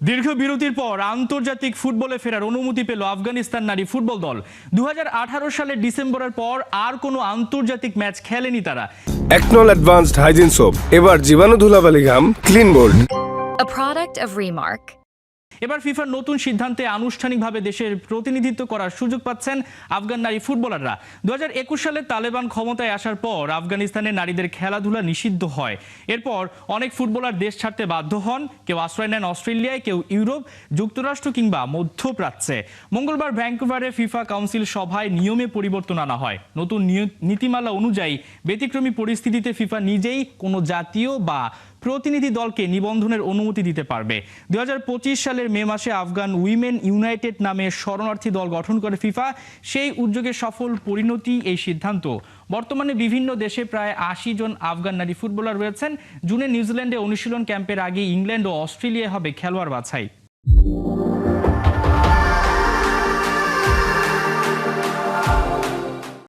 দীর্ঘ বিরতির পর আন্তর্জাতিক ফুটবলে ফেরার অনুমতি পেল আফগানিস্তান নারী ফুটবল দল। 2018 সালের ডিসেম্বরের পর আর কোনো আন্তর্জাতিক ম্যাচ খেলেনি তারা। একনল অ্যাডভান্সড হাইজিন সোপ এবার জীবাণু ধুলাবালি ঘাম clean bold. A product of Remark. এবার ফিফার নতুন সিদ্ধান্তে আনুষ্ঠানিকভাবে দেশের প্রতিনিধিত্ব করার সুযোগ পাচ্ছেন আফগান নারী ফুটবলাররা। 2021 সালে তালেবান ক্ষমতায় আসার পর আফগানিস্তানে নারীদের খেলাধুলা নিষিদ্ধ হয়। এরপর অনেক ফুটবলার দেশ ছাড়তে বাধ্য হন, কেউ আশ্রয় নেন অস্ট্রেলিয়ায়, কেউ ইউরোপ, যুক্তরাষ্ট্র কিংবা মধ্যপ্রাচ্যে। মঙ্গলবার ভ্যাঙ্কুভারে ফিফা কাউন্সিল সভায় নিয়মে পরিবর্তন আনা হয়। নতুন নীতিমালা অনুযায়ী ব্যতিক্রমী পরিস্থিতিতে ফিফা নিজেই কোনো জাতীয় বা প্রতিনিধি দলকে নিবন্ধনের অনুমতি দিতে পারবে। 2025 সালের মে মাসে আফগান উইমেন ইউনাইটেড নামে শরণার্থী দল গঠন করে ফিফা। সেই উদ্যোগের সফল পরিণতি এই সিদ্ধান্ত। বর্তমানে বিভিন্ন দেশে প্রায় 80 জন আফগান নারী ফুটবলার রয়েছেন। জুনে নিউজিল্যান্ডে অনুশীলন ক্যাম্পের আগে ইংল্যান্ড ও অস্ট্রেলিয়ায় হবে খেলোয়াড় বাছাই।